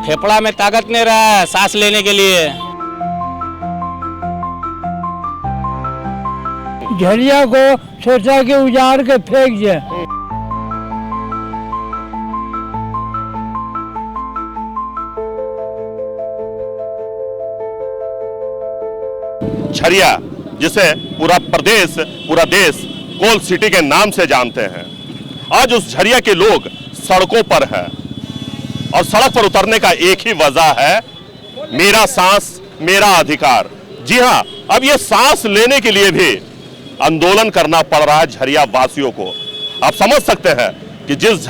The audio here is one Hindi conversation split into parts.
फेफड़ा में ताकत नहीं रहा है सांस लेने के लिए। झरिया को सोचा कि उजाड़ के फेंक दिया। झरिया जिसे पूरा प्रदेश पूरा देश कोल सिटी के नाम से जानते हैं, आज उस झरिया के लोग सड़कों पर है और सड़क पर उतरने का एक ही वजह है, मेरा सांस मेरा अधिकार। जी हां, अब ये सांस लेने के लिए भी आंदोलन करना पड़ रहा है झरिया वासियों को। आप समझ सकते हैं कि जिस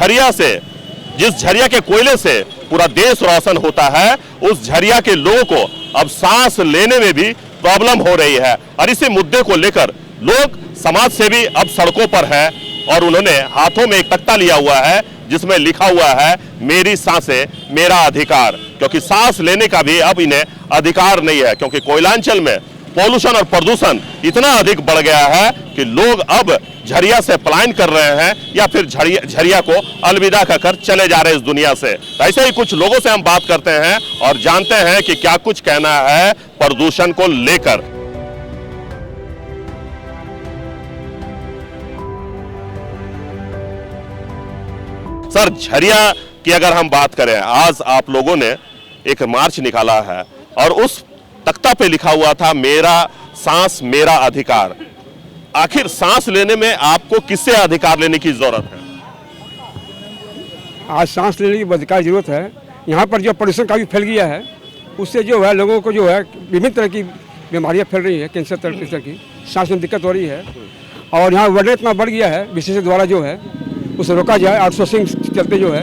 झरिया के कोयले से पूरा देश रोशन होता है, उस झरिया के लोगों को अब सांस लेने में भी प्रॉब्लम हो रही है। और इसी मुद्दे को लेकर लोग समाज से भी अब सड़कों पर है और उन्होंने हाथों में एक तख्ता लिया हुआ है जिसमें लिखा हुआ है मेरी सांसें मेरा अधिकार, क्योंकि सांस लेने का भी अब इन्हें अधिकार नहीं है, क्योंकि कोयलांचल में पॉल्यूशन और प्रदूषण इतना अधिक बढ़ गया है कि लोग अब झरिया से पलायन कर रहे हैं या फिर झरिया को अलविदा कहकर चले जा रहे हैं इस दुनिया से। ऐसे ही कुछ लोगों से हम बात करते हैं और जानते हैं कि क्या कुछ कहना है प्रदूषण को लेकर। सर, झरिया की अगर हम बात करें, आज आप लोगों ने एक मार्च निकाला है और उस तख्ता पे लिखा हुआ था मेरा सांस मेरा अधिकार। आखिर सांस लेने में आपको किससे अधिकार लेने की जरूरत है? आज सांस लेने की अधिकार जरूरत है। यहाँ पर जो प्रदूषण काफ़ी फैल गया है, उससे जो है लोगों को जो है विभिन्न तरह की बीमारियाँ फैल रही है, कैंसर तरह की सांस में दिक्कत हो रही है। और यहाँ वर्णन इतना बढ़ गया है, विशेषज्ञ द्वारा जो है उसे रोका जाए, आउटसोर्सिंग चलते जो है,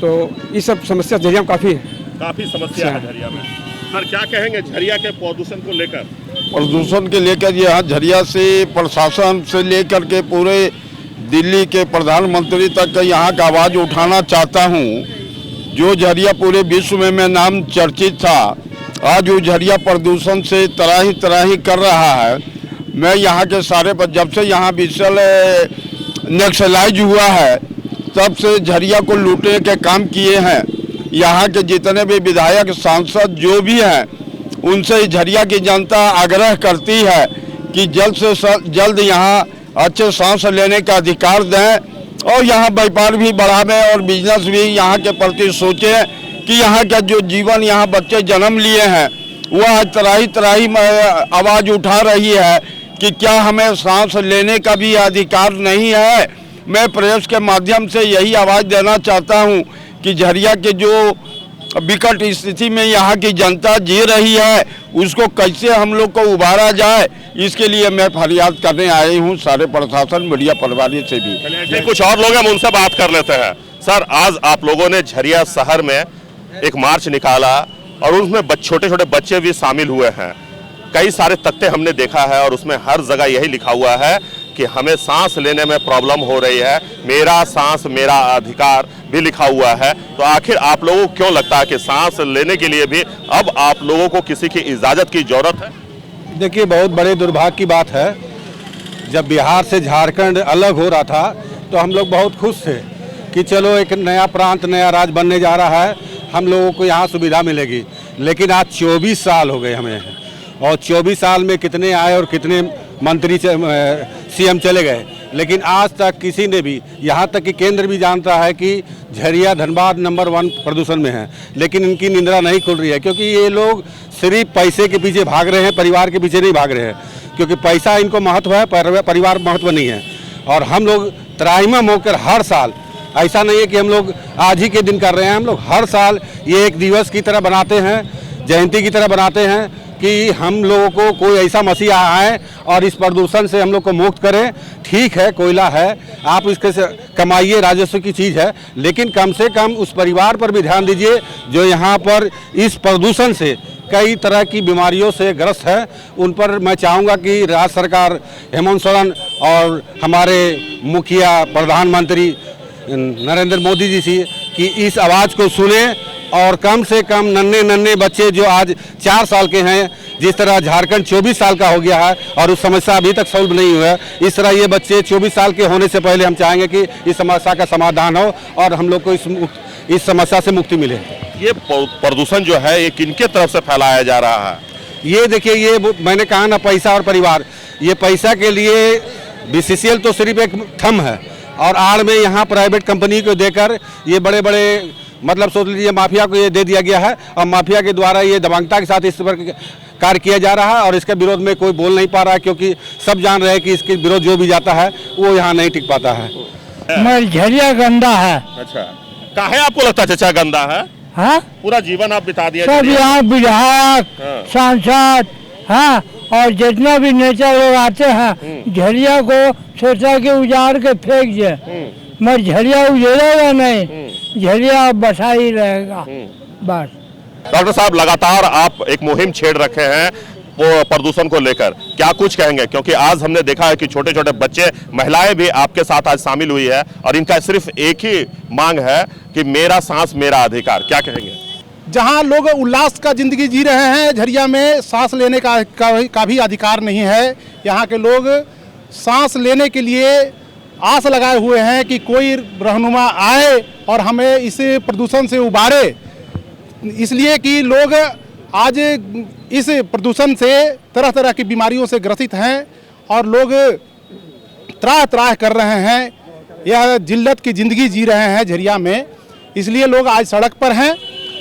तो ये सब समस्या झरिया में काफ़ी समस्या है झरिया में। सर, क्या कहेंगे झरिया के प्रदूषण को लेकर? प्रदूषण के लेकर यहाँ झरिया से प्रशासन से लेकर के पूरे दिल्ली के प्रधानमंत्री तक यहाँ का आवाज़ उठाना चाहता हूँ। जो झरिया पूरे विश्व में मैं नाम चर्चित था, आज वो झरिया प्रदूषण से तराही कर रहा है। मैं यहाँ के सारे पर जब से यहाँ विशल नक्सलाइज हुआ है तब से झरिया को लूटने के काम किए हैं। यहाँ के जितने भी विधायक सांसद जो भी हैं, उनसे झरिया की जनता आग्रह करती है कि जल्द से जल्द यहाँ अच्छे सांस लेने का अधिकार दें और यहाँ व्यापार भी बढ़ावें और बिजनेस भी यहाँ के प्रति सोचें कि यहाँ का जो जीवन यहाँ बच्चे जन्म लिए हैं वह तराही में आवाज़ उठा रही है कि क्या हमें सांस लेने का भी अधिकार नहीं है। मैं प्रेस के माध्यम से यही आवाज़ देना चाहता हूँ कि झरिया के जो विकट स्थिति में यहाँ की जनता जी रही है उसको कैसे हम लोग को उबारा जाए, इसके लिए मैं फरियाद करने आई हूँ सारे प्रशासन मीडिया परिवार से भी। कुछ और लोग हम उनसे बात कर लेते हैं। सर, आज आप लोगों ने झरिया शहर में एक मार्च निकाला और उसमें छोटे छोटे बच्चे भी शामिल हुए हैं। कई सारे तख्ते हमने देखा है और उसमें हर जगह यही लिखा हुआ है कि हमें सांस लेने में प्रॉब्लम हो रही है, मेरा सांस मेरा अधिकार भी लिखा हुआ है। तो आखिर आप लोगों को क्यों लगता है कि सांस लेने के लिए भी अब आप लोगों को किसी की इजाज़त की जरूरत है? देखिए, बहुत बड़े दुर्भाग्य की बात है, जब बिहार से झारखंड अलग हो रहा था तो हम लोग बहुत खुश थे कि चलो एक नया प्रांत नया राज्य बनने जा रहा है, हम लोगों को यहाँ सुविधा मिलेगी। लेकिन आज 24 साल हो गए हमें, और 24 साल में कितने आए और कितने मंत्री सीएम चले गए, लेकिन आज तक किसी ने भी, यहाँ तक कि केंद्र भी जानता है कि झरिया धनबाद नंबर 1 प्रदूषण में है, लेकिन इनकी निंदा नहीं खुल रही है, क्योंकि ये लोग सिर्फ पैसे के पीछे भाग रहे हैं, परिवार के पीछे नहीं भाग रहे हैं, क्योंकि पैसा इनको महत्व है, परिवार महत्व नहीं है। और हम लोग त्राहिमाम होकर हर साल, ऐसा नहीं है कि हम लोग आज ही के दिन कर रहे हैं, हम लोग हर साल ये एक दिवस की तरह बनाते हैं, जयंती की तरह बनाते हैं कि हम लोगों को कोई ऐसा मसीहा आए और इस प्रदूषण से हम लोग को मुक्त करें। ठीक है, कोयला है, आप इसके से कमाइए, राजस्व की चीज़ है, लेकिन कम से कम उस परिवार पर भी ध्यान दीजिए जो यहाँ पर इस प्रदूषण से कई तरह की बीमारियों से ग्रस्त है। उन पर मैं चाहूँगा कि राज्य सरकार, हेमंत सोरेन और हमारे मुखिया प्रधानमंत्री नरेंद्र मोदी जी से कि इस आवाज़ को सुने और कम से कम नन्हे बच्चे जो आज 4 साल के हैं, जिस तरह झारखंड 24 साल का हो गया है और उस समस्या अभी तक सॉल्व नहीं हुआ है, इस तरह ये बच्चे 24 साल के होने से पहले हम चाहेंगे कि इस समस्या का समाधान हो और हम लोग को इस समस्या से मुक्ति मिले। ये प्रदूषण जो है ये किनके तरफ से फैलाया जा रहा है? ये देखिए, मैंने कहा ना, पैसा और परिवार। ये पैसा के लिए बीसीसीएल तो सिर्फ एक थंब है, और आड़ में यहाँ प्राइवेट कंपनी को देकर ये बड़े बड़े मतलब सोच लीजिए माफिया को ये दे दिया गया है, और माफिया के द्वारा ये दबंगता के साथ इस पर कार्य किया जा रहा है। और इसके विरोध में कोई बोल नहीं पा रहा है, क्योंकि सब जान रहे हैं कि इसके विरोध जो भी जाता है वो यहाँ नहीं टिक पाता है। झरिया गंदा है। अच्छा, काहे आपको लगता है चाचा गंदा है? हाँ, पूरा जीवन आप बिता दिया सब यहाँ विधायक, हाँ। सांसद, हाँ, और जितना भी नेता लोग आते हैं झरिया को सोचा कि उजाड़ के फेंक दे, मगर झरिया उजड़ेगा नहीं, झरिया बसा ही रहेगा बस। डॉक्टर साहब, लगातार आप एक मुहिम छेड़ रखे हैं वो प्रदूषण को लेकर, क्या कुछ कहेंगे? क्योंकि आज हमने देखा है कि छोटे छोटे बच्चे, महिलाएं भी आपके साथ आज शामिल हुई है, और इनका सिर्फ एक ही मांग है कि मेरा सांस मेरा अधिकार। क्या कहेंगे? जहां लोग उल्लास का जिंदगी जी रहे हैं, झरिया में सांस लेने का भी अधिकार नहीं है। यहाँ के लोग सांस लेने के लिए आस लगाए हुए हैं कि कोई रहनुमा आए और हमें इस प्रदूषण से उबारे, इसलिए कि लोग आज इस प्रदूषण से तरह तरह की बीमारियों से ग्रसित हैं और लोग त्राह त्राह कर रहे हैं, यह जिल्लत की ज़िंदगी जी रहे हैं झरिया में। इसलिए लोग आज सड़क पर हैं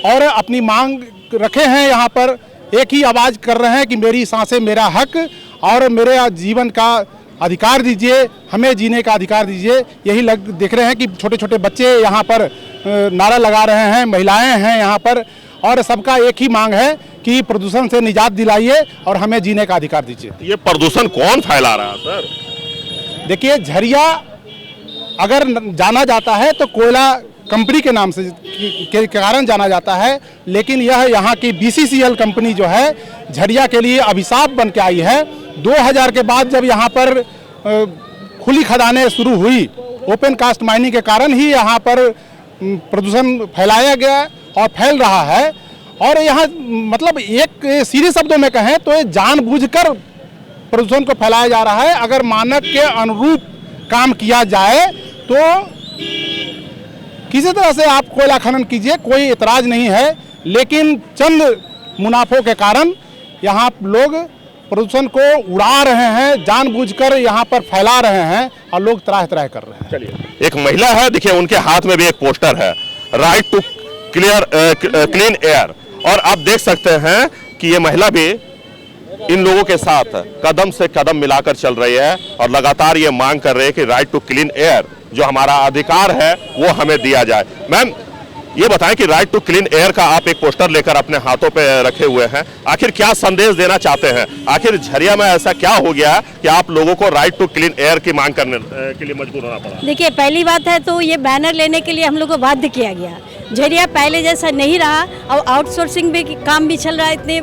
और अपनी मांग रखे हैं, यहाँ पर एक ही आवाज़ कर रहे हैं कि मेरी सांसें मेरा हक, और मेरे जीवन का अधिकार दीजिए, हमें जीने का अधिकार दीजिए। यही देख रहे हैं कि छोटे छोटे बच्चे यहाँ पर नारा लगा रहे हैं, महिलाएं हैं यहाँ पर, और सबका एक ही मांग है कि प्रदूषण से निजात दिलाइए और हमें जीने का अधिकार दीजिए। ये प्रदूषण कौन फैला रहा है सर? देखिए, झरिया अगर जाना जाता है तो कोयला कंपनी के नाम से के कारण जाना जाता है, लेकिन यह यहाँ की बीसीसीएल कंपनी जो है झरिया के लिए अभिशाप बन के आई है। 2000 के बाद जब यहाँ पर खुली खदानें शुरू हुई, ओपन कास्ट माइनिंग के कारण ही यहाँ पर प्रदूषण फैलाया गया और फैल रहा है। और यहाँ मतलब एक सीधे शब्दों में कहें तो ये जानबूझकर प्रदूषण को फैलाया जा रहा है। अगर मानक के अनुरूप काम किया जाए तो किसी तरह से आप कोयला खनन कीजिए, कोई इतराज नहीं है, लेकिन चंद मुनाफों के कारण यहाँ लोग प्रदूषण को उड़ा रहे हैं, जानबूझकर यहाँ पर फैला रहे हैं और लोग त्राह त्राह कर रहे हैं। चलिए, एक महिला है, देखिए उनके हाथ में भी एक पोस्टर है, राइट टू क्लीन एयर, और आप देख सकते हैं कि ये महिला भी इन लोगों के साथ कदम से कदम मिलाकर चल रही है और लगातार ये मांग कर रही है कि राइट टू क्लीन एयर, जो हमारा अधिकार है वो हमें दिया जाए। मैम, ये बताएं कि राइट टू क्लीन एयर का आप एक पोस्टर लेकर अपने हाथों पे रखे हुए हैं, आखिर क्या संदेश देना चाहते हैं? आखिर झरिया में ऐसा क्या हो गया कि आप लोगों को राइट टू क्लीन एयर की मांग करने के लिए मजबूर होना पड़ा? देखिए, पहली बात है तो ये बैनर लेने के लिए हम लोग को बाध्य किया गया। झरिया पहले जैसा नहीं रहा और आउटसोर्सिंग भी काम भी चल रहा है इतने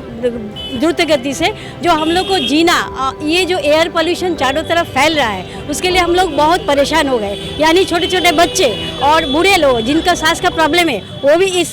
द्रुत गति से, जो हम लोग को जीना, ये जो एयर पोल्यूशन चारों तरफ फैल रहा है उसके लिए हम लोग बहुत परेशान हो गए। यानी छोटे छोटे बच्चे और बूढ़े लोग जिनका सांस का प्रॉब्लम है वो भी इस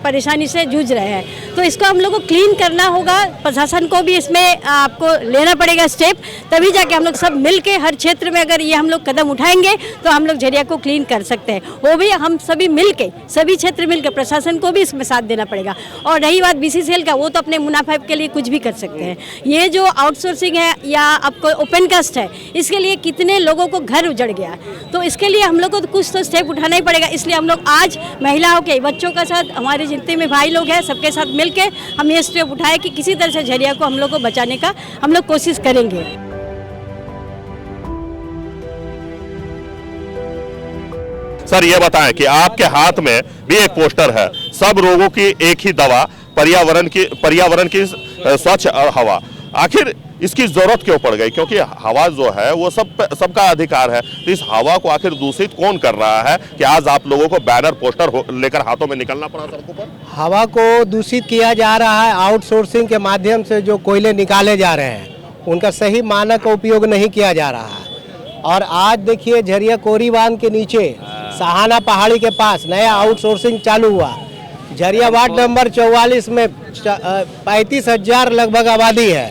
परेशानी से जूझ रहे हैं। तो इसको हम लोग को क्लीन करना होगा, प्रशासन को भी इसमें आपको लेना पड़ेगा स्टेप, तभी जाके हम लोग सब मिल के हर क्षेत्र में अगर ये हम लोग कदम उठाएंगे तो हम लोग झरिया को क्लीन कर सकते हैं। वो भी हम सभी मिल के, सभी क्षेत्र मिल के, प्रशासन को भी इसमें साथ देना पड़ेगा। और रही बात बीसीसीएल का, वो तो अपने मुनाफा के लिए कुछ भी कर सकते हैं। ये जो आउटसोर्सिंग है या आपको ओपन कास्ट है, इसके लिए कितने लोगों को घर उजड़ गया, तो इसके लिए हम लोग को कुछ तो स्टेप उठाना ही पड़ेगा। इसलिए हम लोग आज महिलाओं के, बच्चों के साथ, हमारे जितने में भाई लोग हैं सबके साथ मिलके हम ये स्टेप उठाए कि किसी तरह से झरिया को हम लोग को बचाने का हम लोग कोशिश करेंगे। सर, ये बताएं कि आपके हाथ में भी एक पोस्टर है, सब रोगों की एक ही दवा, पर्यावरण की स्वच्छ हवा। आखिर इसकी जरूरत क्यों पड़ गई? क्योंकि हवा जो है वो सबका अधिकार है, तो इस हवा को आखिर दूषित कौन कर रहा है कि आज आप लोगों को बैनर पोस्टर लेकर हाथों में निकलना पड़ा सड़कों पर? हवा को दूषित किया जा रहा है आउटसोर्सिंग के माध्यम से। जो कोयले निकाले जा रहे हैं उनका सही मानक का उपयोग नहीं किया जा रहा है। और आज देखिए, झरिया कोरी बांध के नीचे सहाना पहाड़ी के पास नया आउटसोर्सिंग चालू हुआ। झरिया वार्ड नंबर 44 में 35,000 लगभग आबादी है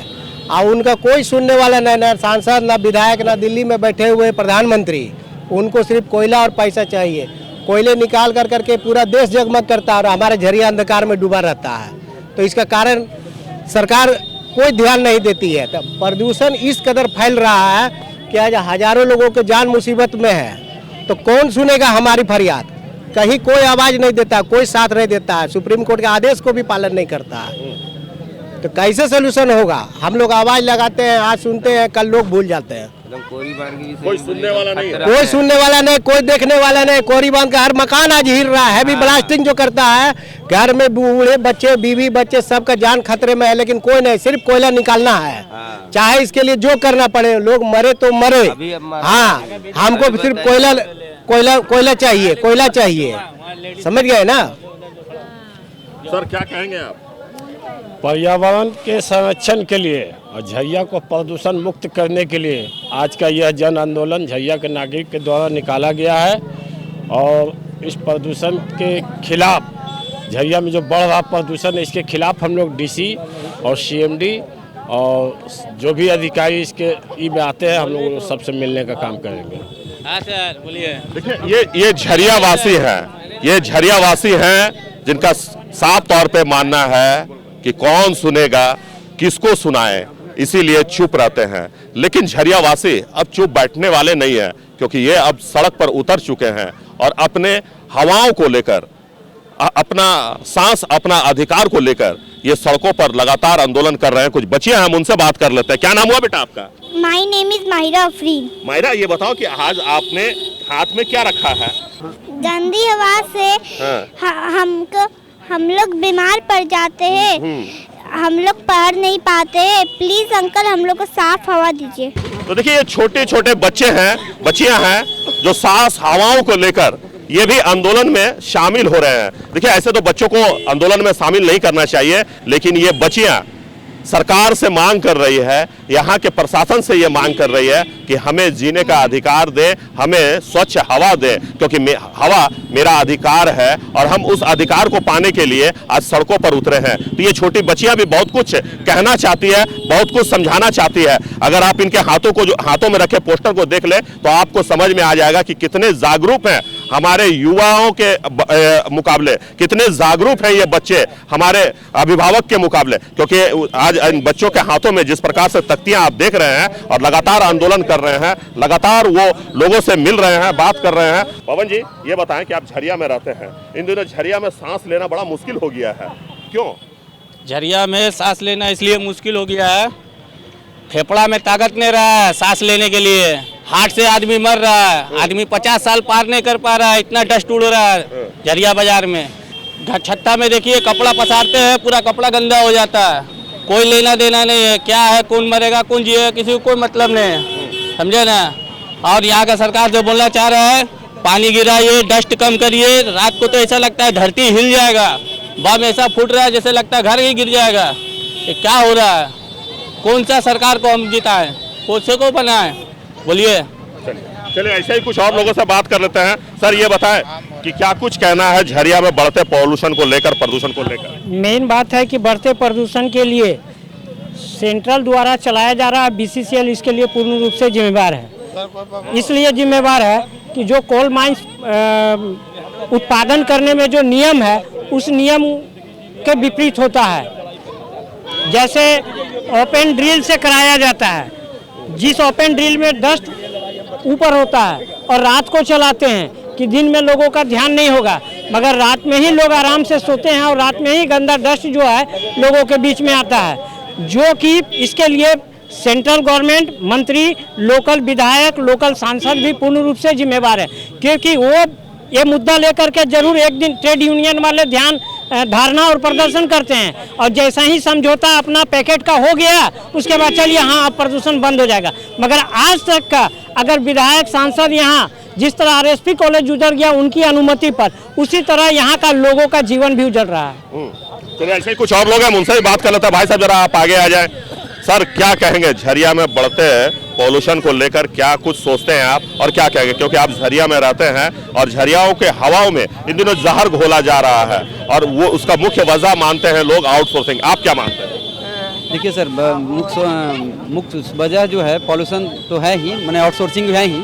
और उनका कोई सुनने वाला नहीं, ना सांसद, ना विधायक, ना दिल्ली में बैठे हुए प्रधानमंत्री। उनको सिर्फ कोयला और पैसा चाहिए। कोयले निकाल कर करके पूरा देश जगमग करता है और हमारा झरिया अंधकार में डूबा रहता है। तो इसका कारण सरकार कोई ध्यान नहीं देती है। तो प्रदूषण इस कदर फैल रहा है कि आज हजारों लोगों के जान मुसीबत में है, तो कौन सुनेगा हमारी फरियाद? कहीं कोई आवाज़ नहीं देता, कोई साथ नहीं देता है, सुप्रीम कोर्ट के आदेश को भी पालन नहीं करता है। तो कैसे सोल्यूशन होगा? हम लोग आवाज़ लगाते हैं, आज सुनते हैं, कल लोग भूल जाते हैं। कोई सुनने वाला नहीं है, कोई सुनने वाला नहीं, कोई देखने वाला नहीं। कोरी बांध का हर मकान आज हिल रहा है। हैवी ब्लास्टिंग जो करता है, घर में बूढ़े बच्चे, बीवी बच्चे, सबका जान खतरे में है, लेकिन कोई नहीं, सिर्फ कोयला निकालना है। चाहे इसके लिए जो करना पड़े, लोग मरे तो मरे। हाँ, हमको सिर्फ कोयला चाहिए, कोयला चाहिए। समझ गए ना सर? क्या कहेंगे आप? पर्यावरण के संरक्षण के लिए और झरिया को प्रदूषण मुक्त करने के लिए आज का यह जन आंदोलन झरिया के नागरिक के द्वारा निकाला गया है। और इस प्रदूषण के खिलाफ, झरिया में जो बढ़ रहा प्रदूषण है, इसके खिलाफ हम लोग डीसी और सीएमडी और जो भी अधिकारी इसके में आते हैं, हम लोग सबसे मिलने का काम करेंगे। हाँ सर बोलिए। देखिए ये झरियावासी हैं, ये झरियावासी हैं जिनका साफ तौर पे मानना है कि कौन सुनेगा, किसको सुनाए, इसीलिए चुप रहते हैं। लेकिन झरियावासी अब चुप बैठने वाले नहीं है, क्योंकि ये अब सड़क पर उतर चुके हैं और अपने हवाओं को लेकर, अपना सांस, अपना अधिकार को लेकर ये सड़कों पर लगातार आंदोलन कर रहे हैं। कुछ बच्चियां हम उनसे बात कर लेते हैं। क्या नाम हुआ बेटा आपका? My name is Mahira Afreen. Mahira, ये बताओ कि आज आपने हाथ में क्या रखा है? गंदी हवा से हम लोग बीमार पड़ जाते हैं, हम लोग पढ़ नहीं पाते हैं। प्लीज अंकल हम लोग को साफ हवा दीजिए। तो देखिए ये छोटे छोटे बच्चे हैं, बच्चियां हैं जो साफ हवाओं को लेकर ये भी आंदोलन में शामिल हो रहे हैं। देखिए ऐसे तो बच्चों को आंदोलन में शामिल नहीं करना चाहिए, लेकिन ये बच्चियां सरकार से मांग कर रही है, यहाँ के प्रशासन से ये मांग कर रही है कि हमें जीने का अधिकार दे, हमें स्वच्छ हवा दे, क्योंकि हवा मेरा अधिकार है और हम उस अधिकार को पाने के लिए आज सड़कों पर उतरे हैं। तो ये छोटी बच्चियां भी बहुत कुछ कहना चाहती है, बहुत कुछ समझाना चाहती है। अगर आप इनके हाथों में रखे पोस्टर को देख ले तो आपको समझ में आ जाएगा कि कितने जागरूक हैं हमारे युवाओं के मुकाबले, कितने जागरूक हैं ये बच्चे हमारे अभिभावक के मुकाबले। क्योंकि आज इन बच्चों के हाथों में जिस प्रकार से तख्तियां आप देख रहे हैं और लगातार आंदोलन कर रहे हैं, लगातार वो लोगों से मिल रहे हैं, बात कर रहे हैं। पवन जी ये बताएं कि आप झरिया में रहते हैं, इन दिनों झरिया में सांस लेना बड़ा मुश्किल हो गया है, क्यों? झरिया में सांस लेना इसलिए मुश्किल हो गया है, फेफड़ा में ताकत नहीं रहा है सांस लेने के लिए। हार्ट से आदमी मर रहा है, आदमी 50 साल पार नहीं कर पा रहा है, इतना डस्ट उड़ रहा है झरिया बाजार में। छत्ता में देखिए कपड़ा पसारते हैं, पूरा कपड़ा गंदा हो जाता है, कोई लेना देना नहीं है। क्या है, कौन मरेगा कौन जिएगा, किसी को कोई मतलब नहीं है, समझे ना। और यहाँ का सरकार जो बोलना चाह रहा है, पानी गिराइए, डस्ट कम करिए। रात को तो ऐसा लगता है धरती हिल जाएगा, बम ऐसा फूट रहा है जैसे लगता है घर ही गिर जाएगा। ये क्या हो रहा है? कौन सा सरकार को हम जिताएं, कौन से को बनाएं, बोलिए। चलिए ऐसे ही कुछ और लोगों से बात कर लेते हैं। सर ये बताएं कि क्या कुछ कहना है झरिया में बढ़ते पॉल्यूशन को लेकर, प्रदूषण को लेकर? मेन बात है कि बढ़ते प्रदूषण के लिए सेंट्रल द्वारा चलाया जा रहा बीसीसीएल इसके लिए पूर्ण रूप से जिम्मेवार है। इसलिए जिम्मेवार है कि जो कोल माइंस उत्पादन करने में जो नियम है, उस नियम के विपरीत होता है। जैसे ओपन ड्रिल से कराया जाता है, जिस ओपन ड्रिल में डस्ट ऊपर होता है और रात को चलाते हैं कि दिन में लोगों का ध्यान नहीं होगा, मगर रात में ही लोग आराम से सोते हैं और रात में ही गंदा डस्ट जो है लोगों के बीच में आता है, जो कि इसके लिए सेंट्रल गवर्नमेंट, मंत्री, लोकल विधायक, लोकल सांसद भी पूर्ण रूप से जिम्मेवार है। क्योंकि वो ये मुद्दा लेकर के जरूर एक दिन ट्रेड यूनियन वाले धारणा और प्रदर्शन करते हैं, और जैसा ही समझौता अपना पैकेट का हो गया उसके बाद चलिए हाँ अब प्रदूषण बंद हो जाएगा। मगर आज तक का अगर विधायक सांसद यहाँ जिस तरह आरएसपी कॉलेज उजड़ गया उनकी अनुमति पर, उसी तरह यहाँ का लोगों का जीवन भी उजड़ रहा है। चलिए ऐसे ही कुछ और लोग हैं, उनसे भी बात कर लेते हैं। भाई साहब जरा आप आगे आ जाए। सर क्या कहेंगे झरिया में बढ़ते पॉल्यूशन को लेकर, क्या कुछ सोचते हैं आप और क्या कहेंगे? क्योंकि आप झरिया में रहते हैं और झरियाओं के हवाओं में इन दिनों जहर घोला जा रहा है और वो उसका मुख्य वजह मानते हैं लोग आउटसोर्सिंग। आप क्या मानते हैं? देखिए सर, मुख्य वजह जो है पॉल्यूशन तो है ही, माने आउटसोर्सिंग है ही।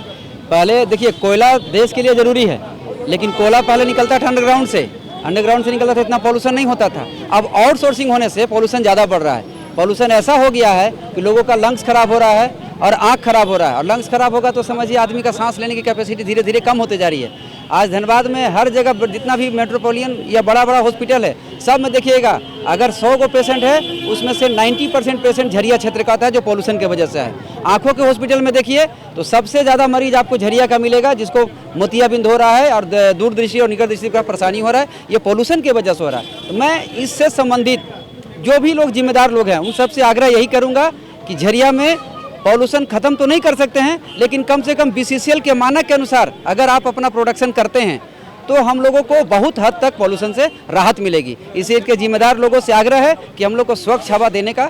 पहले देखिए कोयला देश के लिए ज़रूरी है, लेकिन कोयला पहले निकलता था अंडरग्राउंड से निकलता था, इतना पॉल्यूशन नहीं होता था। अब आउटसोर्सिंग होने से पॉल्यूशन ज़्यादा बढ़ रहा है। पॉल्यूशन ऐसा हो गया है कि लोगों का लंग्स खराब हो रहा है और आँख खराब हो रहा है, और लंग्स खराब होगा तो समझिए आदमी का सांस लेने की कैपेसिटी धीरे धीरे कम होते जा रही है। आज धनबाद में हर जगह जितना भी मेट्रोपोलियन या बड़ा बड़ा हॉस्पिटल है, सब में देखिएगा अगर 100 को पेशेंट है उसमें से 90% पेशेंट झरिया क्षेत्र का आता है, जो पॉल्यूशन की वजह से है। आँखों के हॉस्पिटल में देखिए तो सबसे ज़्यादा मरीज आपको झरिया का मिलेगा, जिसको मोतियाबिंद हो रहा है और दूरदृष्टि और निकट दृष्टि का परेशानी हो रहा है, ये पॉल्यूशन की वजह से हो रहा है। तो मैं इससे संबंधित जो भी लोग जिम्मेदार लोग हैं उन सबसे आग्रह यही करूँगा कि झरिया में पॉल्यूशन खत्म तो नहीं कर सकते हैं, लेकिन कम से कम BCCL के मानक के अनुसार अगर आप अपना प्रोडक्शन करते हैं तो हम लोगों को बहुत हद तक पॉल्यूशन से राहत मिलेगी। इसी के जिम्मेदार लोगों से आग्रह है कि हम लोग को स्वच्छ हवा देने का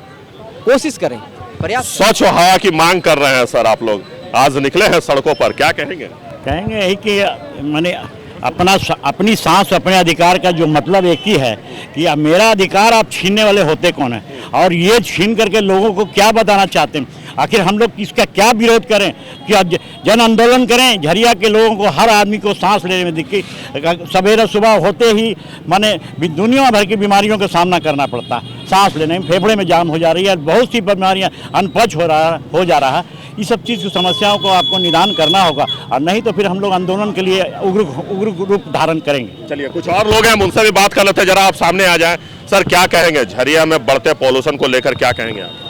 कोशिश करें, प्रयास। स्वच्छ हवा की मांग कर रहे हैं सर, आप लोग आज निकले हैं सड़कों पर, क्या कहेंगे? कहेंगे यही कि मैंने अपनी सांस अपने अधिकार का जो मतलब एक ही है कि अब मेरा अधिकार आप छीनने वाले होते कौन है, और ये छीन करके लोगों को क्या बताना चाहते हैं। आखिर हम लोग इसका क्या विरोध करें कि जन आंदोलन करें? झरिया के लोगों को, हर आदमी को सांस लेने में दिक्कत, सवेरे सुबह होते ही माने दुनिया भर की बीमारियों का सामना करना पड़ता है। सांस लेने में फेफड़े में जाम हो जा रही है, बहुत सी बीमारियां अनपच हो जा रहा है। ये सब चीज़ की समस्याओं को आपको निदान करना होगा, और नहीं तो फिर हम लोग आंदोलन के लिए उग्र रूप धारण करेंगे। चलिए कुछ और लोग हैं, उनसे भी बात कर लेते हैं, जरा आप सामने आ जाएं। सर क्या कहेंगे झरिया में बढ़ते पॉल्यूशन को लेकर, क्या कहेंगे आप?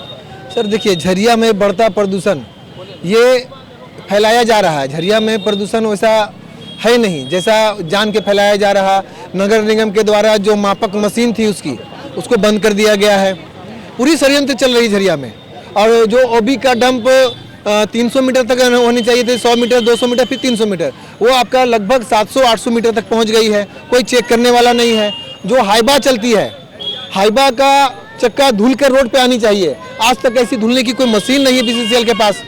सर देखिए, झरिया में बढ़ता प्रदूषण ये फैलाया जा रहा है। झरिया में प्रदूषण वैसा है नहीं जैसा जान के फैलाया जा रहा। नगर निगम के द्वारा जो मापक मशीन थी उसको बंद कर दिया गया है। पूरी षड्यंत्र चल रही झरिया में। और जो ओबी का डंप 300 मीटर तक होनी चाहिए थी, 100 मीटर, 200 मीटर, फिर 300 मीटर, वो आपका लगभग 700-800 मीटर तक पहुंच गई है। कोई चेक करने वाला नहीं है। जो हाइबा चलती है, हाइबा का चक्का धुल कर रोड पे आनी चाहिए, आज तक ऐसी धुलने की कोई मशीन नहीं है BCCL के पास,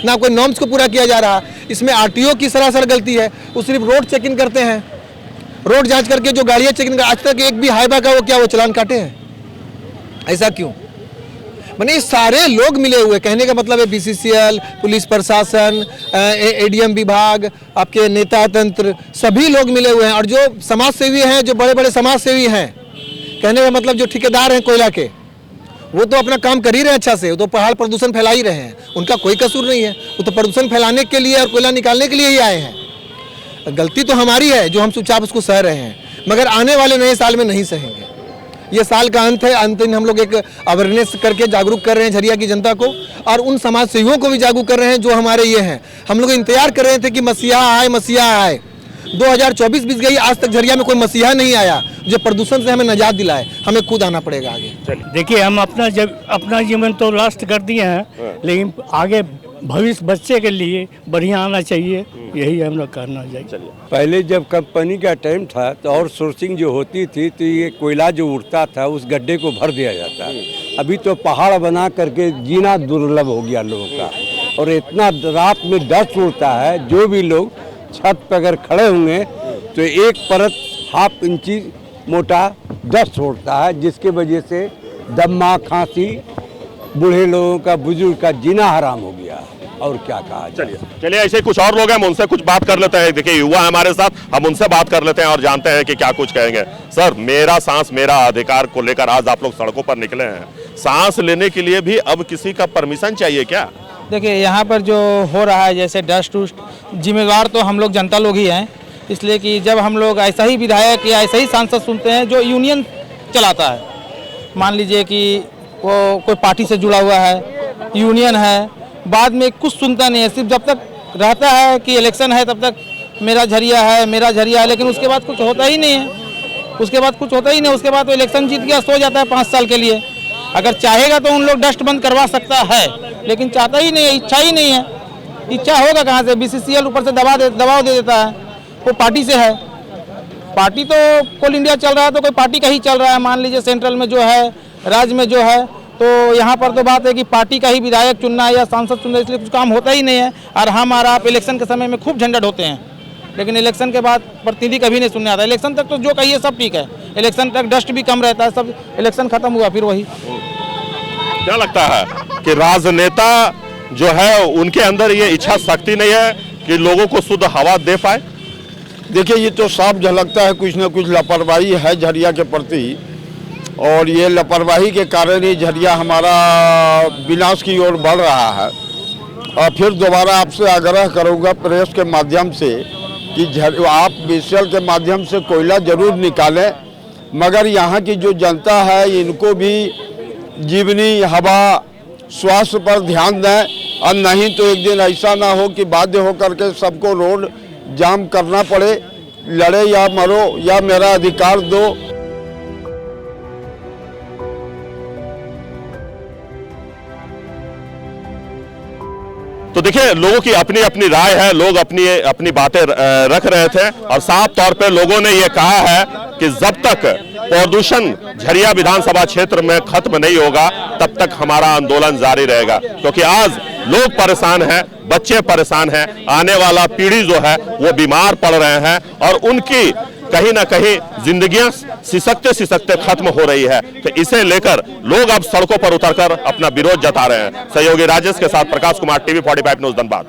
ना कोई नॉर्म्स को पूरा किया जा रहा। इसमें RTO की सरासर गलती है। वो सिर्फ रोड चेक इन करते हैं, रोड जांच करके जो गाड़ियाँ चेक इन, आज तक एक भी हाइबा का वो चलान काटे हैं? ऐसा क्यों? माने सारे लोग मिले हुए, कहने का मतलब है BCCL, पुलिस प्रशासन, ADM विभाग, आपके नेता तंत्र, सभी लोग मिले हुए हैं। और जो समाज सेवी हैं, जो बड़े बड़े समाज सेवी हैं, कहने का मतलब जो ठेकेदार हैं कोयला के, वो तो अपना काम कर ही रहे हैं अच्छा से, वो तो पहाड़ प्रदूषण फैला ही रहे हैं, उनका कोई कसूर नहीं है। वो तो प्रदूषण फैलाने के लिए और कोयला निकालने के लिए ही आए हैं। गलती तो हमारी है जो हम चुपचाप उसको सह रहे हैं, मगर आने वाले नए साल में नहीं सहेंगे। ये साल का अंत है, अंत दिन हम लोग एक अवेयरनेस करके जागरूक कर रहे हैं झरिया की जनता को, और उन समाज सेवियों को भी जागरूक कर रहे हैं जो हमारे ये हैं। हम लोग इंतजार कर रहे थे कि मसीहा आए। 2024 बीत गई, आज तक झरिया में कोई मसीहा नहीं आया जो प्रदूषण से हमें निजात दिलाए। हमें खुद आना पड़ेगा आगे। देखिए, हम अपना जीवन तो लास्ट कर दिए हैं, लेकिन आगे भविष्य बच्चे के लिए बढ़िया आना चाहिए, यही हम लोग करना चाहिए। पहले जब कंपनी का टाइम था तो और सोर्सिंग जो होती थी तो ये कोयला जो उड़ता था उस गड्ढे को भर दिया जाता। अभी तो पहाड़ बना करके जीना दुर्लभ हो गया लोगों का, और इतना रात में डस्ट उड़ता है, जो भी लोग छत पर अगर खड़े होंगे तो एक परत 1/2 इंची मोटा डस्ट उड़ता है, जिसके वजह से दमा, खांसी, बूढ़े लोगों का, बुजुर्ग का जीना हराम हो गया। और क्या कहा? चलिए ऐसे कुछ और लोग हैं, हम उनसे कुछ बात कर लेते हैं। देखिए युवा है हमारे साथ, हम उनसे बात कर लेते हैं और जानते हैं कि क्या कुछ कहेंगे। सर, मेरा सांस मेरा अधिकार को लेकर आज आप लोग सड़कों पर निकले हैं। सांस लेने के लिए भी अब किसी का परमिशन चाहिए क्या? देखिए, यहाँ पर जो हो रहा है जैसे डस्ट उस्ट, जिम्मेवार तो हम लोग जनता लोग ही हैं। इसलिए कि जब हम लोग ऐसा ही विधायक या ऐसा ही सांसद सुनते हैं जो यूनियन चलाता है, मान लीजिए कि वो कोई पार्टी से जुड़ा हुआ है, यूनियन है, बाद में कुछ सुनता नहीं है। सिर्फ जब तक रहता है कि इलेक्शन है तब तक मेरा झरिया है, लेकिन उसके बाद कुछ होता ही नहीं है। उसके बाद तो इलेक्शन जीत गया, सो जाता है 5 साल के लिए। अगर चाहेगा तो उन लोग डस्ट बंद करवा सकता है, लेकिन चाहता ही नहीं है, इच्छा ही नहीं है। इच्छा होगा कहाँ से? BCCL ऊपर से दबाव दे देता है। वो पार्टी से है, पार्टी तो कोल इंडिया चल रहा है तो कोई पार्टी का ही चल रहा है। मान लीजिए सेंट्रल में जो है, राज्य में जो है, तो यहाँ पर तो बात है कि पार्टी का ही विधायक चुनना है या सांसद चुनना है, इसलिए कुछ काम होता ही नहीं है। और हम और आप इलेक्शन के समय में खूब झंझट होते हैं, लेकिन इलेक्शन के बाद प्रतिनिधि कभी नहीं सुनने आता। इलेक्शन तक तो जो कहिए सब ठीक है, इलेक्शन तक डस्ट भी कम रहता है, सब इलेक्शन खत्म हुआ फिर वही। क्या लगता है कि राजनेता जो है उनके अंदर ये इच्छा शक्ति नहीं है कि लोगों को शुद्ध हवा दे पाए? देखिए ये तो साफ झलकता है कुछ न कुछ लापरवाही है झरिया के प्रति, और ये लापरवाही के कारण ही झरिया हमारा विनाश की ओर बढ़ रहा है। और फिर दोबारा आपसे आग्रह करूँगा प्रेस के माध्यम से कि आप बीएसएल के माध्यम से कोयला जरूर निकालें, मगर यहाँ की जो जनता है इनको भी जीवनी हवा स्वास्थ्य पर ध्यान दें, और नहीं तो एक दिन ऐसा ना हो कि बाध्य होकर के सबको रोड जाम करना पड़े, लड़े या मरो या मेरा अधिकार दो। तो देखिए लोगों की अपनी अपनी राय है, लोग अपनी अपनी बातें रख रहे थे, और साफ तौर पे लोगों ने ये कहा है कि जब तक प्रदूषण झरिया विधानसभा क्षेत्र में खत्म नहीं होगा तब तक हमारा आंदोलन जारी रहेगा, क्योंकि आज लोग परेशान हैं, बच्चे परेशान हैं, आने वाला पीढ़ी जो है वो बीमार पड़ रहे हैं, और उनकी कहीं ना कहीं जिंदगियां सिसकते सिसकते खत्म हो रही है। तो इसे लेकर लोग अब सड़कों पर उतरकर अपना विरोध जता रहे हैं। सहयोगी राजेश के साथ प्रकाश कुमार, TV 45 न्यूज़ धनबाद।